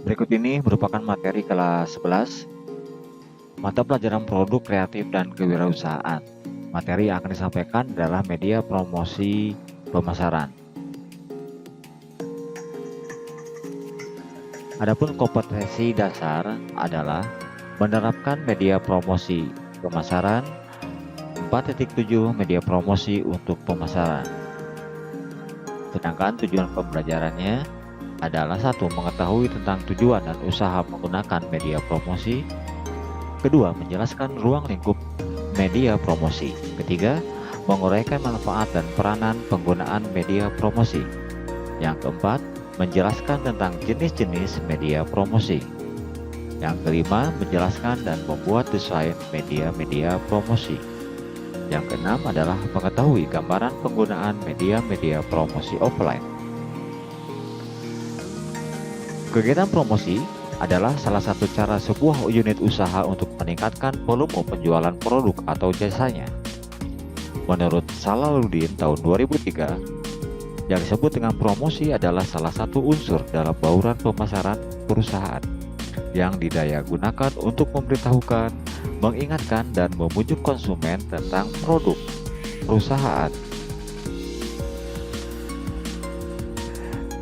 Berikut ini merupakan materi kelas 11, mata pelajaran produk kreatif dan kewirausahaan. Materi yang akan disampaikan adalah media promosi pemasaran. Adapun kompetensi dasar adalah menerapkan media promosi pemasaran, 4.7 media promosi untuk pemasaran. Sedangkan tujuan pembelajarannya adalah 1. Mengetahui tentang tujuan dan usaha menggunakan media promosi. Kedua, menjelaskan ruang lingkup media promosi. Ketiga, menguraikan manfaat dan peranan penggunaan media promosi. Yang keempat, menjelaskan tentang jenis-jenis media promosi. Yang kelima, menjelaskan dan membuat desain media-media promosi. Yang keenam adalah mengetahui gambaran penggunaan media-media promosi offline. Kegiatan promosi adalah salah satu cara sebuah unit usaha untuk meningkatkan volume penjualan produk atau jasanya. Menurut Salaluddin tahun 2003, yang disebut dengan promosi adalah salah satu unsur dalam bauran pemasaran perusahaan yang didaya-gunakan untuk memberitahukan, mengingatkan, dan membujuk konsumen tentang produk perusahaan.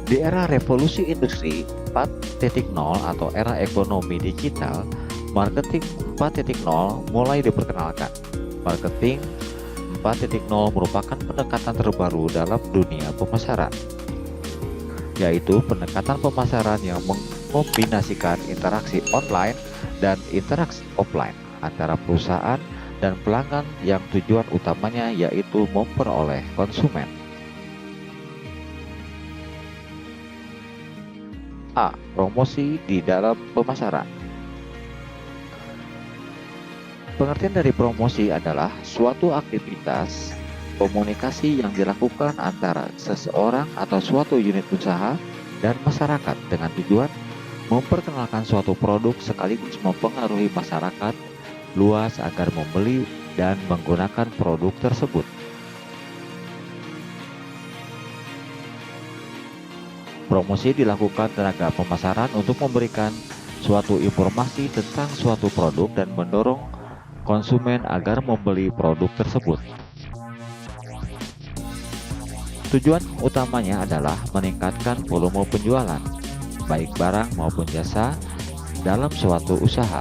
Di era revolusi industri 4.0 atau era ekonomi digital, marketing 4.0 mulai diperkenalkan. Marketing 4.0 merupakan pendekatan terbaru dalam dunia pemasaran, yaitu pendekatan pemasaran yang mengkombinasikan interaksi online dan interaksi offline antara perusahaan dan pelanggan yang tujuan utamanya yaitu memperoleh konsumen. A. Promosi di dalam pemasaran. Pengertian dari promosi adalah suatu aktivitas komunikasi yang dilakukan antara seseorang atau suatu unit usaha dan masyarakat dengan tujuan memperkenalkan suatu produk sekaligus mempengaruhi masyarakat luas agar membeli dan menggunakan produk tersebut. Promosi dilakukan tenaga pemasaran untuk memberikan suatu informasi tentang suatu produk dan mendorong konsumen agar membeli produk tersebut. Tujuan utamanya adalah meningkatkan volume penjualan, baik barang maupun jasa, dalam suatu usaha.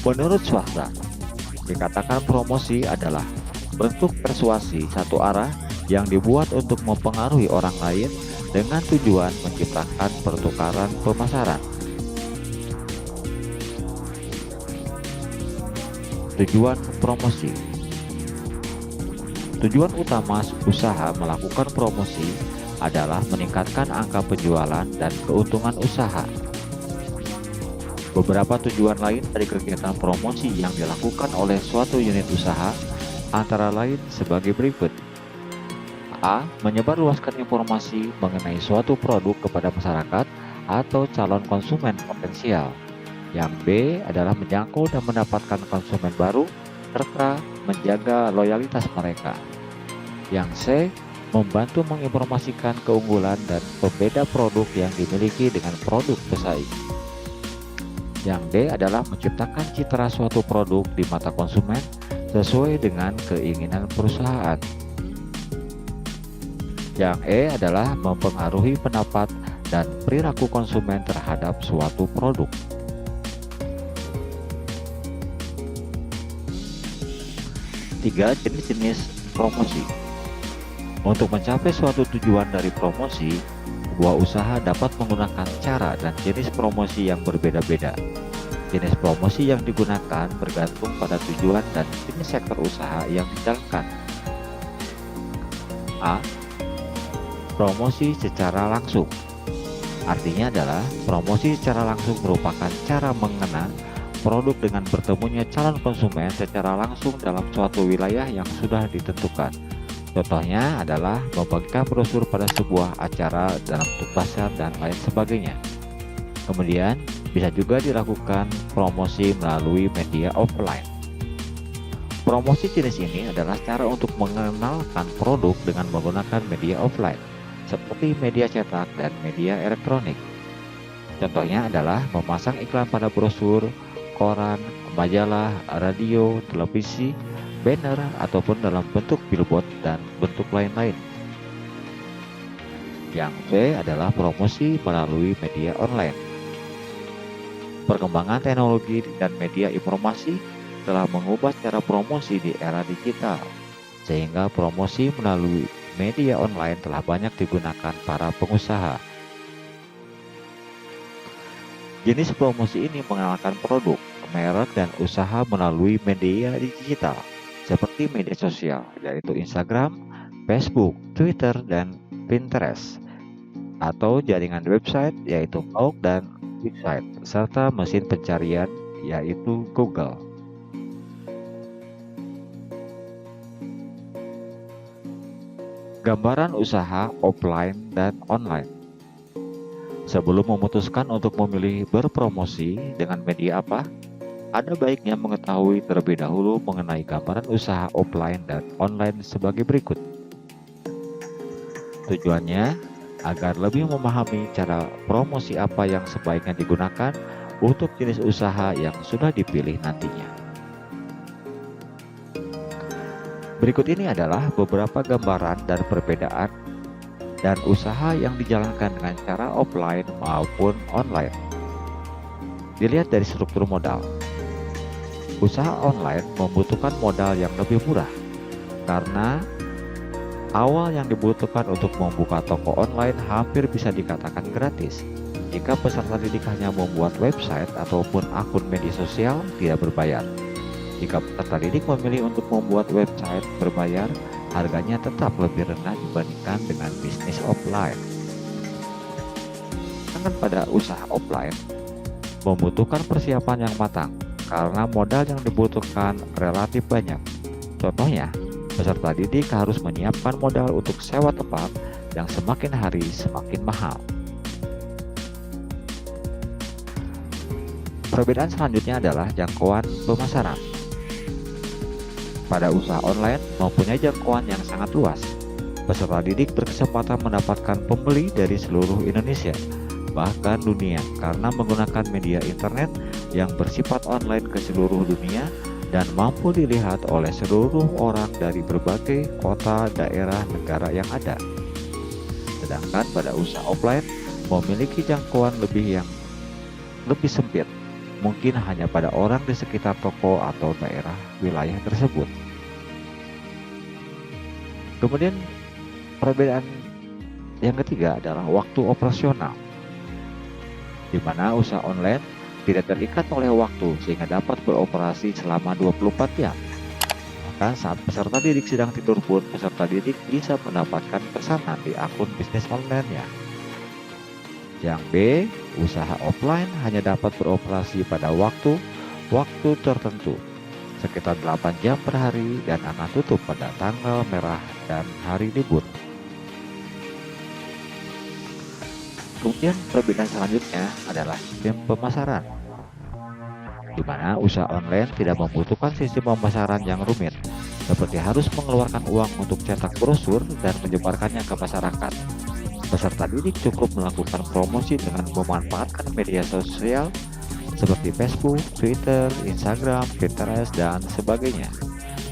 Menurut swasta, dikatakan promosi adalah bentuk persuasi satu arah yang dibuat untuk mempengaruhi orang lain dengan tujuan menciptakan pertukaran pemasaran. Tujuan promosi. Tujuan utama usaha melakukan promosi adalah meningkatkan angka penjualan dan keuntungan usaha. Beberapa tujuan lain dari kegiatan promosi yang dilakukan oleh suatu unit usaha antara lain sebagai berikut. A. Menyebarluaskan informasi mengenai suatu produk kepada masyarakat atau calon konsumen potensial. Yang B adalah menjangkau dan mendapatkan konsumen baru serta menjaga loyalitas mereka. Yang C. Membantu menginformasikan keunggulan dan pembeda produk yang dimiliki dengan produk pesaing. Yang D adalah menciptakan citra suatu produk di mata konsumen sesuai dengan keinginan perusahaan. Yang E adalah mempengaruhi pendapat dan perilaku konsumen terhadap suatu produk. Tiga, jenis-jenis promosi. Untuk mencapai suatu tujuan dari promosi, sebuah usaha dapat menggunakan cara dan jenis promosi yang berbeda-beda. Jenis promosi yang digunakan bergantung pada tujuan dan jenis sektor usaha yang dijalankan. A. Promosi secara langsung. Artinya adalah promosi secara langsung merupakan cara mengenal produk dengan bertemunya calon konsumen secara langsung dalam suatu wilayah yang sudah ditentukan. Contohnya adalah membagikan brosur pada sebuah acara dalam bentuk pasar dan lain sebagainya. Kemudian bisa juga dilakukan promosi melalui media offline. Promosi jenis ini adalah cara untuk mengenalkan produk dengan menggunakan media offline, seperti media cetak dan media elektronik. Contohnya adalah memasang iklan pada brosur, koran, majalah, radio, televisi, banner, ataupun dalam bentuk billboard dan bentuk lain-lain. Yang B adalah promosi melalui media online. Perkembangan teknologi dan media informasi telah mengubah cara promosi di era digital, sehingga promosi melalui media online telah banyak digunakan para pengusaha. Jenis promosi ini mengenalkan produk, merek, dan usaha melalui media digital, seperti media sosial, yaitu Instagram, Facebook, Twitter, dan Pinterest, atau jaringan website, yaitu blog dan website, serta mesin pencarian, yaitu Google. Gambaran usaha offline dan online. Sebelum memutuskan untuk memilih berpromosi dengan media apa, ada baiknya mengetahui terlebih dahulu mengenai gambaran usaha offline dan online sebagai berikut. Tujuannya agar lebih memahami cara promosi apa yang sebaiknya digunakan untuk jenis usaha yang sudah dipilih nantinya. Berikut ini adalah beberapa gambaran dan perbedaan dan usaha yang dijalankan dengan cara offline maupun online. Dilihat dari struktur modal. Usaha online membutuhkan modal yang lebih murah karena awal yang dibutuhkan untuk membuka toko online hampir bisa dikatakan gratis. Jika peserta didik hanya membuat website ataupun akun media sosial tidak berbayar. Jika peserta didik memilih untuk membuat website berbayar, harganya tetap lebih rendah dibandingkan dengan bisnis offline. Sedangkan pada usaha offline, membutuhkan persiapan yang matang karena modal yang dibutuhkan relatif banyak. Contohnya, peserta didik harus menyiapkan modal untuk sewa tempat yang semakin hari semakin mahal. Perbedaan selanjutnya adalah jangkauan pemasaran. Pada usaha online mempunyai jangkauan yang sangat luas. Peserta didik berkesempatan mendapatkan pembeli dari seluruh Indonesia, bahkan dunia, karena menggunakan media internet yang bersifat online ke seluruh dunia dan mampu dilihat oleh seluruh orang dari berbagai kota, daerah, negara yang ada. Sedangkan pada usaha offline memiliki jangkauan yang lebih sempit, mungkin hanya pada orang di sekitar toko atau daerah wilayah tersebut. Kemudian perbedaan yang ketiga adalah waktu operasional, di mana usaha online tidak terikat oleh waktu sehingga dapat beroperasi selama 24 jam. Maka saat peserta didik sedang tidur pun peserta didik bisa mendapatkan pesanan di akun bisnis online-nya. Yang B, usaha offline hanya dapat beroperasi pada waktu tertentu, sekitar 8 jam per hari dan akan tutup pada tanggal merah dan hari libur. Kemudian perbedaan selanjutnya adalah sistem pemasaran, di mana usaha online tidak membutuhkan sistem pemasaran yang rumit, seperti harus mengeluarkan uang untuk cetak brosur dan menyebarkannya ke masyarakat. Peserta didik cukup melakukan promosi dengan memanfaatkan media sosial seperti Facebook, Twitter, Instagram, Pinterest, dan sebagainya.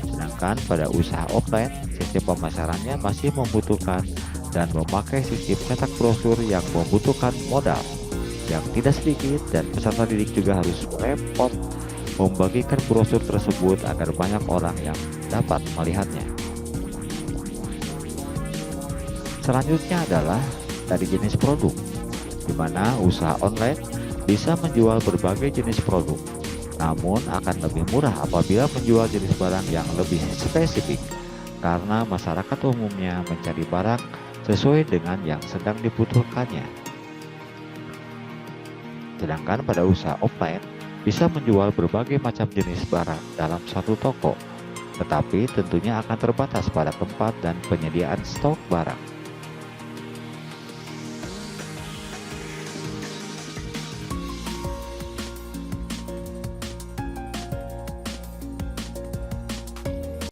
Sedangkan pada usaha offline, sistem pemasarannya masih membutuhkan dan memakai sistem cetak brosur yang membutuhkan modal yang tidak sedikit, dan peserta didik juga harus repot membagikan brosur tersebut agar banyak orang yang dapat melihatnya. Selanjutnya adalah dari jenis produk, di mana usaha online bisa menjual berbagai jenis produk, namun akan lebih murah apabila menjual jenis barang yang lebih spesifik, karena masyarakat umumnya mencari barang sesuai dengan yang sedang dibutuhkannya. Sedangkan pada usaha offline bisa menjual berbagai macam jenis barang dalam satu toko, tetapi tentunya akan terbatas pada tempat dan penyediaan stok barang.